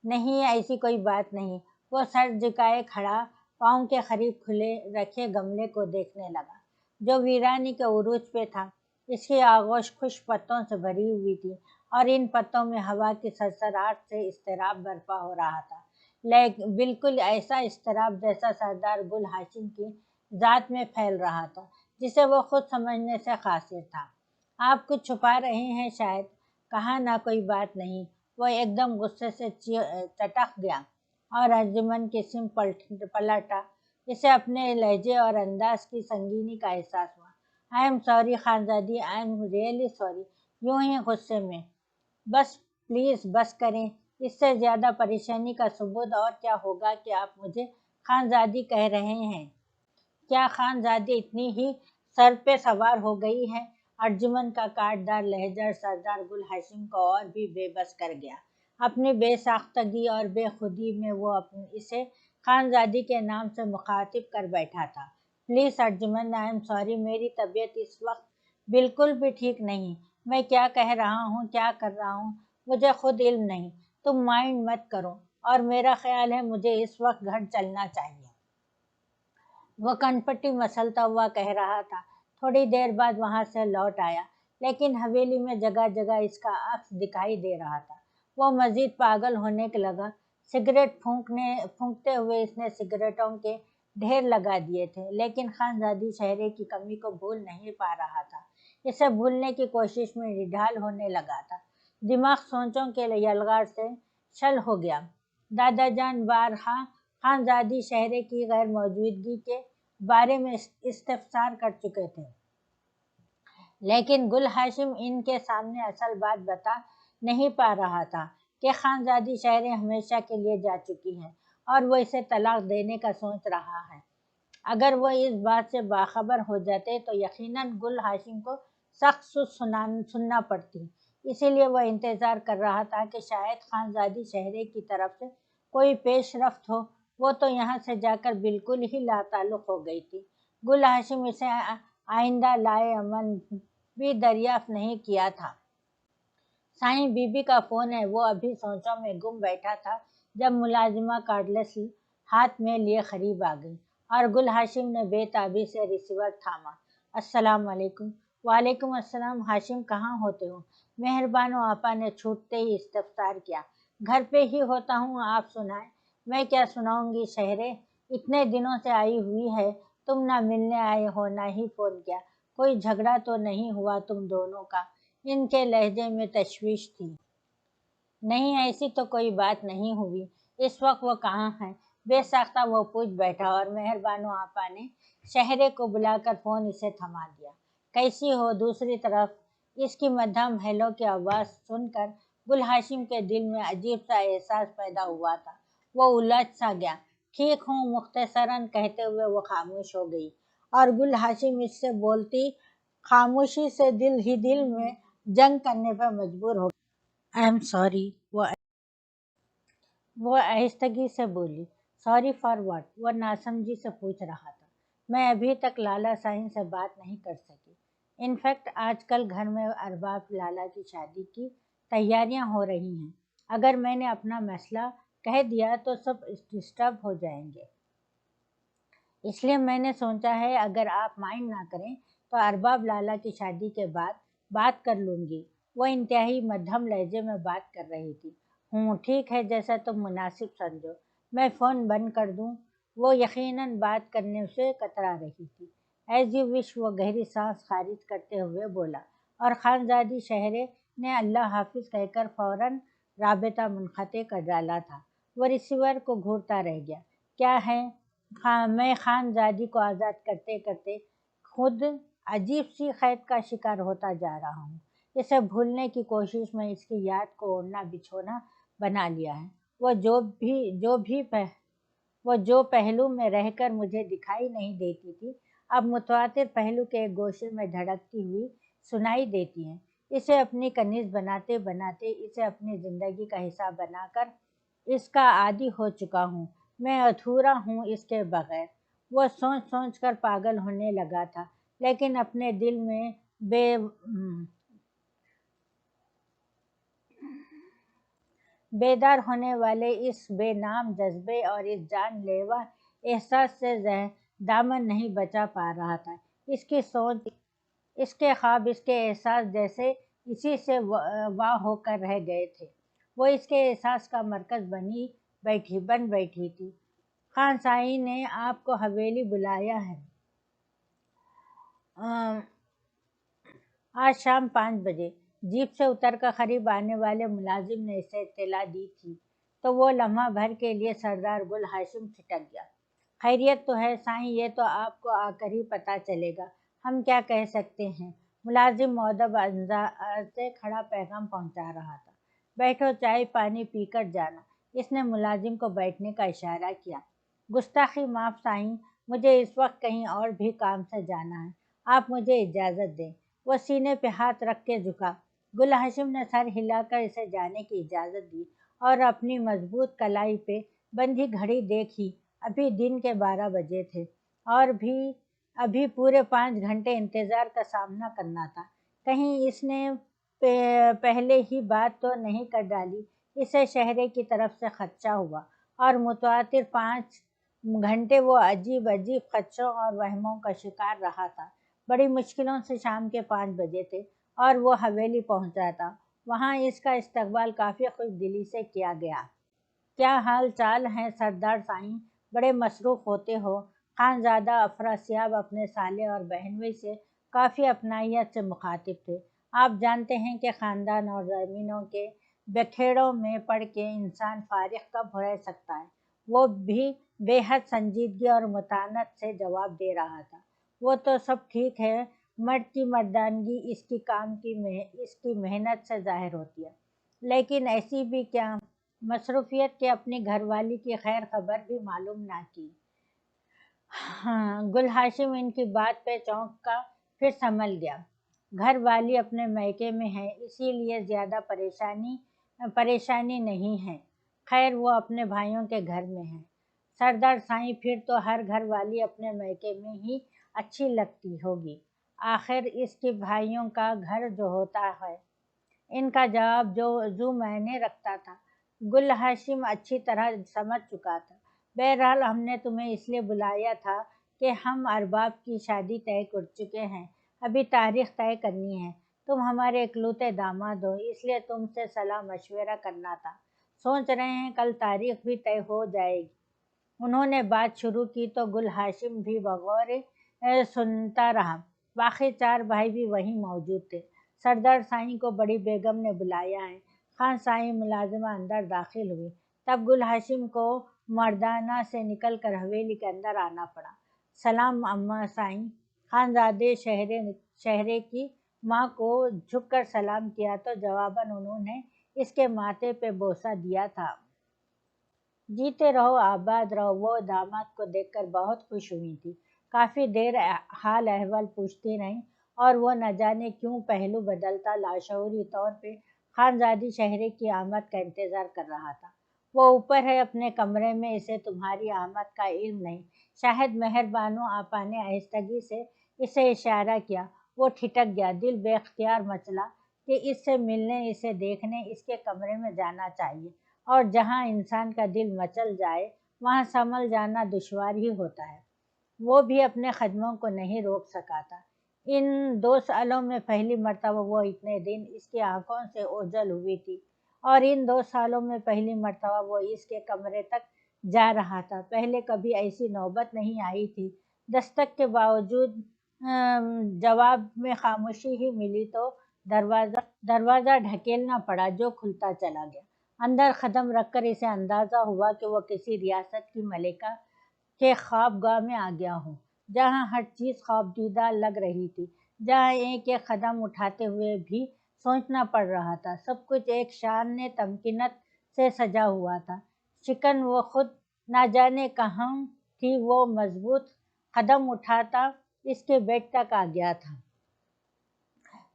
نہیں، ایسی کوئی بات نہیں۔ وہ سر جھکائے کھڑا پاؤں کے قریب کھلے رکھے گملے کو دیکھنے لگا، جو ویرانی کے عروج پہ تھا۔ اس کی آغوش خشک پتوں سے بھری ہوئی تھی اور ان پتوں میں ہوا کی سرسراہٹ سے اضطراب برپا ہو رہا تھا، لیکن بالکل ایسا اضطراب جیسا سردار گل ہاشم کی ذات میں پھیل رہا تھا، جسے وہ خود سمجھنے سے قاصر تھا۔ آپ کچھ چھپا رہے ہیں شاید؟ کہا، نہ کوئی بات نہیں۔ وہ ایک دم غصے سے چٹک گیا اور ارجمن کی سمت پلٹا۔ اسے اپنے لہجے اور انداز کی سنگینی کا احساس ہوا۔ I am sorry Khanzadi, I am really sorry. یوں ہی غصے میں، بس پلیز بس کریں، اس سے زیادہ پریشانی کا ثبوت اور کیا ہوگا کہ آپ مجھے خانزادی کہہ رہے ہیں؟ کیا خانزادی اتنی ہی سر پہ سوار ہو گئی ہے؟ ارجمن کا کاٹدار لہجہ سردار گل ہاشم کو اور بھی بے بس کر گیا۔ اپنی بے ساختگی اور بے خودی میں وہ اسے خانزادی کے نام سے مخاطب کر بیٹھا تھا۔ Please Arjumman, I am sorry, میری طبیعت اس وقت بالکل بھی ٹھیک نہیں، میں کیا کہہ رہا ہوں، کیا کر رہا ہوں، مجھے خود علم نہیں، تم مائنڈ مت کرو، اور میرا خیال ہے مجھے اس وقت گھر چلنا چاہیے۔ وہ کنپٹی مسلتا ہوا کہہ رہا تھا۔ تھوڑی دیر بعد وہاں سے لوٹ آیا، لیکن حویلی میں جگہ جگہ اس کا عکس دکھائی دے رہا تھا۔ وہ مزید پاگل ہونے لگا۔ سگریٹ پھونکتے ہوئے اس نے سگریٹوں کے ڈھیر لگا دیے تھے، لیکن خانزادی چہرے کی کمی کو بھول نہیں پا رہا تھا۔ اسے بھولنے کی کوشش میں نڈھال ہونے لگا تھا۔ دماغ سوچوں کے یلغار سے شل ہو گیا۔ دادا جان بارہا خانزادی شہرے کی غیر موجودگی کے بارے میں استفسار کر چکے تھے، لیکن گل ہاشم ان کے سامنے اصل بات بتا نہیں پا رہا تھا کہ خانزادی شہریں ہمیشہ کے لیے جا چکی ہیں اور وہ اسے طلاق دینے کا سوچ رہا ہے۔ اگر وہ اس بات سے باخبر ہو جاتے تو یقیناً گل ہاشم کو سخت سننا پڑتی۔ اسی لیے وہ انتظار کر رہا تھا کہ شاید خانزادی شہرے کی طرف سے کوئی پیش رفت ہو۔ وہ تو یہاں سے جا کر بالکل ہی لا تعلق ہو گئی تھی۔ گل ہاشم اسے آئندہ لائے عمل بھی دریافت نہیں کیا تھا۔ سائیں بی بی کا فون ہے۔ وہ ابھی سوچوں میں گم بیٹھا تھا جب ملازمہ کارڈلیس ہاتھ میں لیے قریب آ گئی اور گل ہاشم نے بے تابی سے ریسیور تھاما۔ السلام علیکم۔ وعلیکم السلام۔ ہاشم کہاں ہوتے ہو؟ مہربانو آپا نے چھوٹتے ہی استفسار کیا۔ گھر پہ ہی ہوتا ہوں، آپ سنائیں۔ میں کیا سناؤں گی شہرے، اتنے دنوں سے آئی ہوئی ہے، تم نہ ملنے آئے ہو نہ ہی فون کیا۔ کوئی جھگڑا تو نہیں ہوا تم دونوں کا؟ ان کے لہجے میں تشویش تھی۔ نہیں، ایسی تو کوئی بات نہیں ہوئی۔ اس وقت وہ کہاں ہے؟ بے ساختہ وہ پوچھ بیٹھا اور مہربانو آپا نے شہرے کو بلا کر فون اسے تھما دیا۔ کیسی ہو؟ دوسری طرف اس کی مدھم ہیلو کی آواز سن کر گل ہاشم کے دل میں عجیب سا احساس پیدا ہوا تھا۔ وہ الجھ سا گیا۔ ٹھیک ہوں، مختصراً کہتے ہوئے وہ خاموش ہو گئی اور گل ہاشم اس سے بولتی خاموشی سے دل ہی دل میں جنگ کرنے پر مجبور ہو گیا۔ آئی ایم سوری، وہ آہستگی سے بولی۔ Sorry for what? وہ ناسمجھی سے پوچھ رہا تھا۔ میں ابھی تک لالا سائیں سے بات نہیں کر سکی۔ انفیکٹ آج کل گھر میں ارباب لالا کی شادی کی تیاریاں ہو رہی ہیں۔ اگر میں نے اپنا مسئلہ کہہ دیا تو سب ڈسٹرب ہو جائیں گے۔ اس لیے میں نے سوچا ہے اگر آپ مائنڈ نہ کریں تو ارباب لالا کی شادی کے بعد بات کر لوں گی۔ وہ انتہائی مدھم لہجے میں بات کر رہی تھی۔ ٹھیک ہے، جیسا تم مناسب سمجھو۔ میں فون بند کر دوں؟ وہ یقیناً بات کرنے سے کترا رہی تھی۔ ایز یو وش، وہ گہری سانس خارج کرتے ہوئے بولا اور خانزادی شہرے نے اللہ حافظ کہہ کر فوراً رابطہ منقطع کر ڈالا تھا۔ وہ ریسیور کو گھورتا رہ گیا۔ کیا ہے؟ میں خانزادی کو آزاد کرتے کرتے خود عجیب سی قید کا شکار ہوتا جا رہا ہوں۔ اسے بھولنے کی کوشش میں اس کی یاد کو اوڑھنا بچھونا بنا لیا ہے۔ وہ جو پہلو میں رہ کر مجھے دکھائی نہیں دیتی تھی، اب متواتر پہلو کے ایک گوشے میں دھڑکتی ہوئی سنائی دیتی ہیں۔ اسے اپنی کنیز بناتے بناتے، اسے اپنی زندگی کا حصہ بنا کر اس کا عادی ہو چکا ہوں۔ میں ادھورا ہوں اس کے بغیر۔ وہ سوچ سوچ کر پاگل ہونے لگا تھا، لیکن اپنے دل میں بیدار ہونے والے اس بے نام جذبے اور اس جان لیوا احساس سے دامن نہیں بچا پا رہا تھا۔ اس کی سوچ، اس کے خواب، اس کے احساس جیسے اسی سے وا ہو کر رہ گئے تھے۔ وہ اس کے احساس کا مرکز بن بیٹھی تھی۔ خان سائیں نے آپ کو حویلی بلایا ہے۔ آج شام 5 بجے۔ جیپ سے اتر کر قریب آنے والے ملازم نے اسے اطلاع دی تھی تو وہ لمحہ بھر کے لیے سردار گل ہاشم ٹھٹک گیا۔ خیریت تو ہے سائیں؟ یہ تو آپ کو آ کر ہی پتہ چلے گا، ہم کیا کہہ سکتے ہیں۔ ملازم مؤدب انداز سے کھڑا پیغام پہنچا رہا تھا۔ بیٹھو، چائے پانی پی کر جانا۔ اس نے ملازم کو بیٹھنے کا اشارہ کیا۔ گستاخی معاف سائیں، مجھے اس وقت کہیں اور بھی کام سے جانا ہے، آپ مجھے اجازت دیں۔ وہ سینے پہ ہاتھ رکھ کے جھکا۔ گل ہاشم نے سر ہلا کر اسے جانے کی اجازت دی اور اپنی مضبوط کلائی پہ بندھی گھڑی دیکھی۔ ابھی دن کے 12 بجے تھے اور ابھی پورے 5 گھنٹے انتظار کا سامنا کرنا تھا۔ کہیں اس نے پہلے ہی بات تو نہیں کر ڈالی؟ اسے شہرے کی طرف سے خدشہ ہوا اور متواتر 5 گھنٹے وہ عجیب خدشوں اور وہموں کا شکار رہا تھا۔ بڑی مشکلوں سے شام کے 5 بجے تھے اور وہ حویلی پہنچا تھا۔ وہاں اس کا استقبال کافی خوش دلی سے کیا گیا۔ کیا حال چال ہیں سردار سائیں؟ بڑے مصروف ہوتے ہو؟ خانزادہ افراسیاب اپنے سالے اور بہنوئی سے کافی اپنائیت سے مخاطب تھے۔ آپ جانتے ہیں کہ خاندان اور زمینوں کے بکھیڑوں میں پڑ کے انسان فارغ کب رہ سکتا ہے؟ وہ بھی بے حد سنجیدگی اور متانت سے جواب دے رہا تھا۔ وہ تو سب ٹھیک ہے، مرد کی مردانگی اس کی محنت سے ظاہر ہوتی ہے۔ لیکن ایسی بھی کیا مصروفیت کہ اپنی گھر والی کی خیر خبر بھی معلوم نہ کی۔ ہاں، گل ہاشم ان کی بات پہ چونکا، پھر سنبھل گیا۔ گھر والی اپنے میکے میں ہے، اسی لیے زیادہ پریشانی نہیں ہے۔ خیر وہ اپنے بھائیوں کے گھر میں ہے۔ سردار سائیں پھر تو ہر گھر والی اپنے میکے میں ہی اچھی لگتی ہوگی، آخر اس کے بھائیوں کا گھر جو ہوتا ہے۔ ان کا جواب جو معنی رکھتا تھا، گل ہاشم اچھی طرح سمجھ چکا تھا۔ بہرحال ہم نے تمہیں اس لیے بلایا تھا کہ ہم ارباب کی شادی طے کر چکے ہیں، ابھی تاریخ طے کرنی ہے۔ تم ہمارے اکلوتے داماد ہو، اس لیے تم سے صلاح مشورہ کرنا تھا۔ سوچ رہے ہیں کل تاریخ بھی طے ہو جائے گی۔ انہوں نے بات شروع کی تو گل ہاشم بھی بغور سنتا رہا۔ باقی 4 بھائی بھی وہیں موجود تھے۔ سردار سائیں کو بڑی بیگم نے بلایا ہے۔ خان سائیں ملازمہ اندر داخل ہوئی، تب گل ہاشم کو مردانہ سے نکل کر حویلی کے اندر آنا پڑا۔ سلام اماں سائیں۔ خانزادے شہرے کی ماں کو جھک کر سلام کیا تو جواباً انہوں نے اس کے ماتھے پہ بوسہ دیا تھا۔ جیتے رہو آباد رہو۔ وہ داماد کو دیکھ کر بہت خوش ہوئی تھی، کافی دیر حال احوال پوچھتی رہیں، اور وہ نہ جانے کیوں پہلو بدلتا لاشعوری طور پہ خانزادی شہرے کی آمد کا انتظار کر رہا تھا۔ وہ اوپر ہے اپنے کمرے میں، اسے تمہاری آمد کا علم نہیں۔ شاہد مہربانو آپا نے آہستگی سے اسے اشارہ کیا۔ وہ ٹھٹک گیا، دل بے اختیار مچلا کہ اس سے ملنے، اسے دیکھنے اس کے کمرے میں جانا چاہیے، اور جہاں انسان کا دل مچل جائے وہاں سنبھل جانا دشوار ہی ہوتا ہے۔ وہ بھی اپنے قدموں کو نہیں روک سکا تھا۔ ان 2 سالوں میں پہلی مرتبہ وہ اتنے دن اس کی آنکھوں سے اوجھل ہوئی تھی، اور ان 2 سالوں میں پہلی مرتبہ وہ اس کے کمرے تک جا رہا تھا۔ پہلے کبھی ایسی نوبت نہیں آئی تھی۔ دستک کے باوجود جواب میں خاموشی ہی ملی تو دروازہ ڈھکیلنا پڑا، جو کھلتا چلا گیا۔ اندر قدم رکھ کر اسے اندازہ ہوا کہ وہ کسی ریاست کی ملکہ کے خوابگاہ میں آ گیا ہوں، جہاں ہر چیز خوابدیدہ لگ رہی تھی، جہاں ایک ایک قدم اٹھاتے ہوئے بھی سوچنا پڑ رہا تھا۔ سب کچھ ایک شان تمکنت سے سجا ہوا تھا۔ شکن وہ خود نہ جانے کہاں تھی، وہ مضبوط قدم اٹھاتا اس کے بیڈ تک آ گیا تھا۔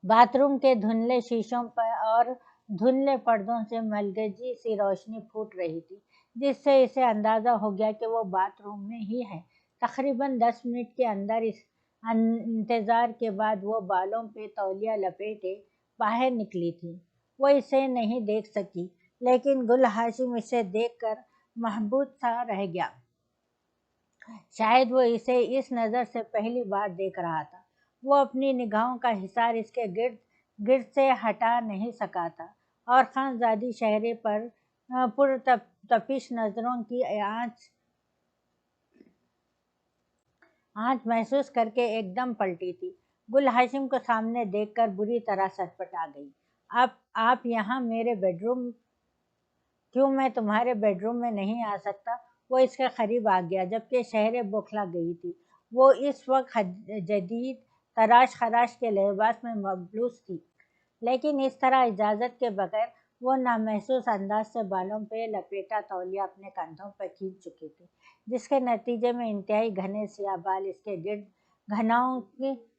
باتھ روم کے دھندلے شیشوں پر اور دھندلے پردوں سے ملگجی سی روشنی پھوٹ رہی تھی، جس سے اسے اندازہ ہو گیا کہ وہ باتھ روم میں ہی ہے۔ تقریباً 10 منٹ کے اندر اس انتظار کے بعد وہ بالوں پہ تولیہ لپیٹے باہر نکلی تھی۔ وہ اسے نہیں دیکھ سکی، لیکن گل ہاشم اسے دیکھ کر محبوط سا رہ گیا۔ شاید وہ اسے اس نظر سے پہلی بار دیکھ رہا تھا۔ وہ اپنی نگاہوں کا حصار اس کے گرد سے ہٹا نہیں سکا تھا، اور خانزادی شہرے پر پرتپش نظروں کی آنچ محسوس کر کے ایک دم پلٹی تھی۔ گل ہاشم کو سامنے دیکھ کر بری طرح سٹپٹا گئی۔ آپ یہاں میرے بیڈ روم؟ کیوں میں تمہارے بیڈ روم میں نہیں آ سکتا؟ وہ اس کے قریب آ گیا، جبکہ شہرے بوکھلا گئی تھی۔ وہ اس وقت جدید تراش خراش کے لباس میں ملبوس تھی، لیکن اس طرح اجازت کے بغیر وہ نامحسوس انداز سے بالوں پہ لپیٹا تولیہ اپنے کندھوں پہ کھینچ چکی تھی، جس کے نتیجے میں انتہائی گھنے سیاہ بال اس کے گرد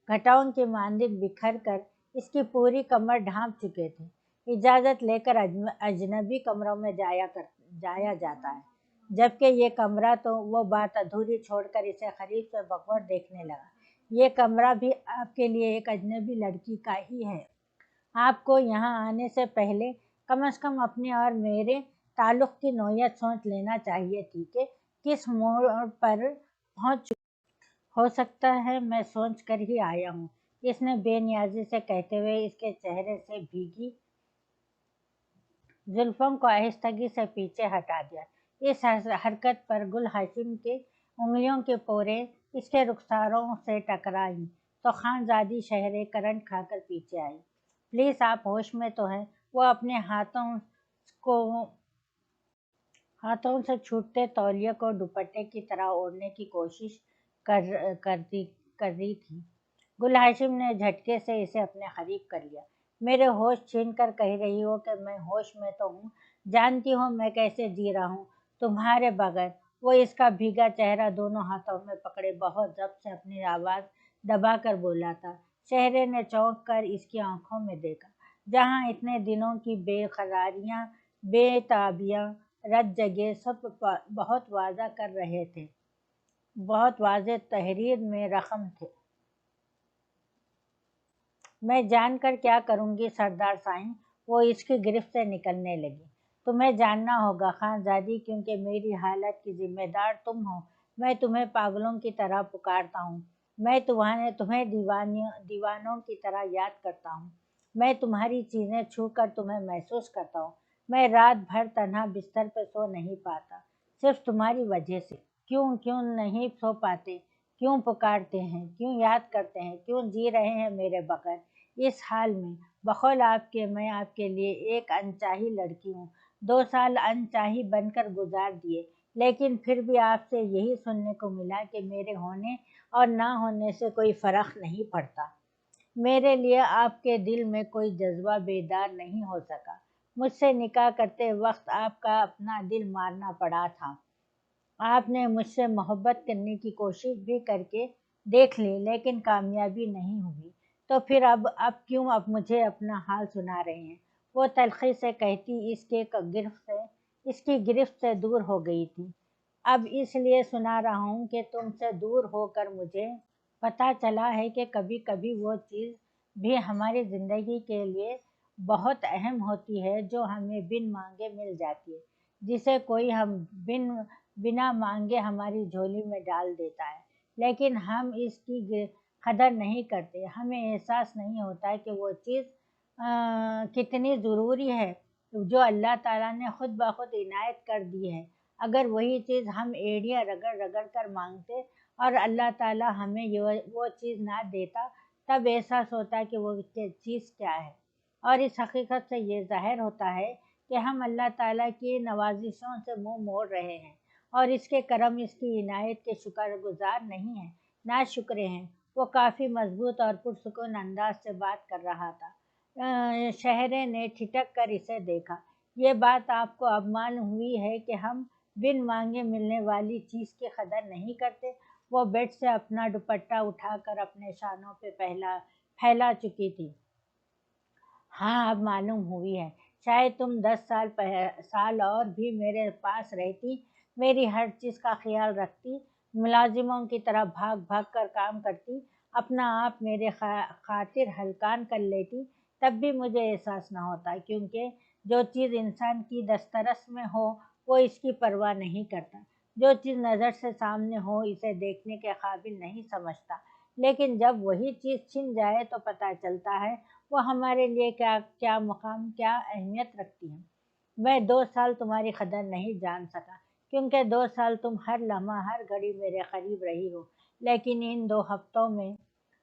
گھٹاؤں کی مانند بکھر کر اس کی پوری کمر ڈھانپ چکے تھے۔ اجازت لے کر اجنبی کمروں میں جایا جاتا ہے، جبکہ یہ کمرہ تو… وہ بات ادھوری چھوڑ کر اسے قریب سے بغور دیکھنے لگا۔ یہ کمرہ بھی آپ کے لیے ایک اجنبی لڑکی کا ہی ہے۔ آپ کو یہاں آنے سے پہلے کم از کم اپنے اور میرے تعلق کی نوعیت سوچ لینا چاہیے تھی کہ کس موڑ پر پہنچ چکی۔ ہو سکتا ہے میں سوچ کر ہی آیا ہوں، اس نے بے نیازی سے کہتے ہوئے اس کے چہرے سے بھیگی زلفوں کو آہستگی سے پیچھے ہٹا دیا۔ اس حرکت پر گل ہاشم کے انگلیوں کے پورے اس کے رخساروں سے ٹکرائیں تو خانزادی شہرے کرنٹ کھا کر پیچھے آئی۔ پلیز آپ ہوش میں تو ہیں؟ وہ اپنے ہاتھوں سے چھوٹتے تولیے کو دوپٹے کی طرح اوڑھنے کی کوشش کر رہی تھی۔ گل ہاشم نے جھٹکے سے اسے اپنے قریب کر لیا۔ میرے ہوش چھین کر کہہ رہی ہو کہ میں ہوش میں تو ہوں، جانتی ہو میں کیسے جی رہا ہوں تمہارے بغیر؟ وہ اس کا بھیگا چہرہ دونوں ہاتھوں میں پکڑے بہت ضبط سے اپنی آواز دبا کر بولا تھا۔ شہرے نے چونک کر اس کی آنکھوں میں دیکھا، جہاں اتنے دنوں کی بے قراریاں، بے تابیاں، رت جگہ سب بہت واضح کر رہے تھے، بہت واضح تحریر میں رقم تھے۔ میں جان کر کیا کروں گی سردار سائیں؟ وہ اس کی گرفت سے نکلنے لگی۔ تمہیں جاننا ہوگا خانزادی، کیونکہ میری حالت کی ذمہ دار تم ہو۔ میں تمہیں پاگلوں کی طرح پکارتا ہوں، میں تمہیں دیوانوں کی طرح یاد کرتا ہوں، میں تمہاری چیزیں چھو کر تمہیں محسوس کرتا ہوں۔ میں رات بھر تنہا بستر پہ سو نہیں پاتا، صرف تمہاری وجہ سے۔ کیوں نہیں سو پاتے؟ کیوں پکارتے ہیں؟ کیوں یاد کرتے ہیں؟ کیوں جی رہے ہیں میرے بغیر اس حال میں؟ بقول آپ کے میں آپ کے لیے ایک انچاہی لڑکی ہوں، 2 سال انچاہی بن کر گزار دیے، لیکن پھر بھی آپ سے یہی سننے کو ملا کہ میرے ہونے اور نہ ہونے سے کوئی فرق نہیں پڑتا۔ میرے لیے آپ کے دل میں کوئی جذبہ بیدار نہیں ہو سکا۔ مجھ سے نکاح کرتے وقت آپ کا اپنا دل مارنا پڑا تھا۔ آپ نے مجھ سے محبت کرنے کی کوشش بھی کر کے دیکھ لی، لیکن کامیابی نہیں ہوئی۔ تو پھر اب کیوں مجھے اپنا حال سنا رہے ہیں؟ وہ تلخی سے کہتی اس کی گرفت سے دور ہو گئی تھی۔ اب اس لیے سنا رہا ہوں کہ تم سے دور ہو کر مجھے پتہ چلا ہے کہ کبھی کبھی وہ چیز بھی ہماری زندگی کے لیے بہت اہم ہوتی ہے جو ہمیں بن مانگے مل جاتی ہے، جسے کوئی ہم بنا مانگے ہماری جھولی میں ڈال دیتا ہے، لیکن ہم اس کی قدر نہیں کرتے۔ ہمیں احساس نہیں ہوتا کہ وہ چیز کتنی ضروری ہے جو اللہ تعالیٰ نے خود بخود عنایت کر دی ہے۔ اگر وہی چیز ہم ایڑیاں رگڑ رگڑ کر مانگتے اور اللہ تعالیٰ ہمیں وہ چیز نہ دیتا، تب احساس ہوتا کہ وہ چیز کیا ہے۔ اور اس حقیقت سے یہ ظاہر ہوتا ہے کہ ہم اللہ تعالیٰ کی نوازشوں سے منہ موڑ رہے ہیں اور اس کے کرم، اس کی عنایت کے شکر گزار نہیں ہیں، ناشکرے ہیں۔ وہ کافی مضبوط اور پرسکون انداز سے بات کر رہا تھا۔ شہرے نے ٹھٹک کر اسے دیکھا۔ یہ بات آپ کو اب معلوم ہوئی ہے کہ ہم بن مانگے ملنے والی چیز کی قدر نہیں کرتے؟ وہ بیڈ سے اپنا دوپٹہ اٹھا کر اپنے شانوں پہ پھیلا چکی تھی۔ ہاں، اب معلوم ہوئی ہے۔ شاید تم 10 سال اور بھی میرے پاس رہتی، میری ہر چیز کا خیال رکھتی، ملازموں کی طرح بھاگ بھاگ کر کام کرتی، اپنا آپ میرے خاطر ہلکان کر لیتی، تب بھی مجھے احساس نہ ہوتا، کیونکہ جو چیز انسان کی دسترس میں ہو وہ اس کی پرواہ نہیں کرتا، جو چیز نظر سے سامنے ہو اسے دیکھنے کے قابل نہیں سمجھتا، لیکن جب وہی چیز چھن جائے تو پتہ چلتا ہے وہ ہمارے لیے کیا مقام، کیا اہمیت رکھتی ہے۔ میں 2 سال تمہاری قدر نہیں جان سکا، کیونکہ 2 سال تم ہر لمحہ ہر گھڑی میرے قریب رہی ہو، لیکن ان 2 ہفتوں میں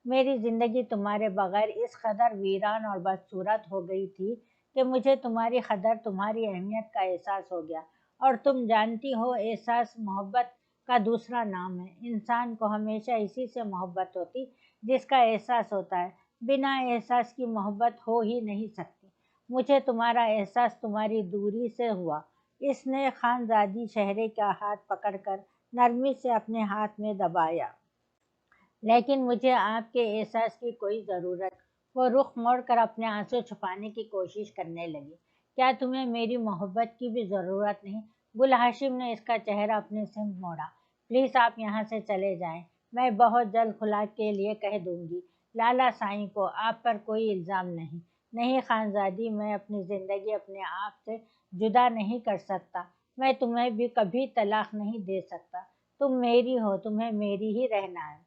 میری زندگی تمہارے بغیر اس قدر ویران اور بدصورت ہو گئی تھی کہ مجھے تمہاری قدر، تمہاری اہمیت کا احساس ہو گیا۔ اور تم جانتی ہو، احساس محبت کا دوسرا نام ہے۔ انسان کو ہمیشہ اسی سے محبت ہوتی جس کا احساس ہوتا ہے، بنا احساس کی محبت ہو ہی نہیں سکتی۔ مجھے تمہارا احساس تمہاری دوری سے ہوا۔ اس نے خانزادی شہرے کا ہاتھ پکڑ کر نرمی سے اپنے ہاتھ میں دبایا۔ لیکن مجھے آپ کے احساس کی کوئی ضرورت۔ وہ رخ موڑ کر اپنے آنسو چھپانے کی کوشش کرنے لگی۔ کیا تمہیں میری محبت کی بھی ضرورت نہیں؟ گل ہاشم نے اس کا چہرہ اپنی سمت موڑا۔ پلیز آپ یہاں سے چلے جائیں، میں بہت جلد خلا کے لیے کہہ دوں گی لالا سائیں کو۔ آپ پر کوئی الزام نہیں۔ نہیں خانزادی، میں اپنی زندگی اپنے آپ سے جدا نہیں کر سکتا، میں تمہیں بھی کبھی طلاق نہیں دے سکتا۔ تم میری ہو، تمہیں میری ہی رہنا ہے۔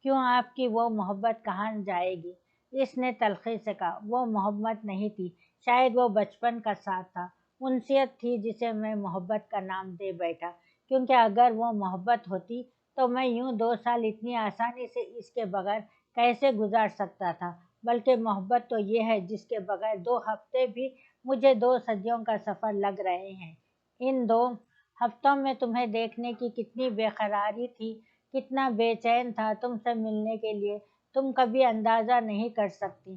کیوں، آپ کی وہ محبت کہاں جائے گی؟ اس نے تلخی سے کہا۔ وہ محبت نہیں تھی، شاید وہ بچپن کا ساتھ تھا، انسیت تھی جسے میں محبت کا نام دے بیٹھا، کیونکہ اگر وہ محبت ہوتی تو میں یوں 2 سال اتنی آسانی سے اس کے بغیر کیسے گزار سکتا تھا؟ بلکہ محبت تو یہ ہے جس کے بغیر 2 ہفتے بھی مجھے 2 صدیوں کا سفر لگ رہے ہیں۔ ان 2 ہفتوں میں تمہیں دیکھنے کی کتنی بے قراری تھی، کتنا بے چین تھا تم سے ملنے کے لیے، تم کبھی اندازہ نہیں کر سکتی۔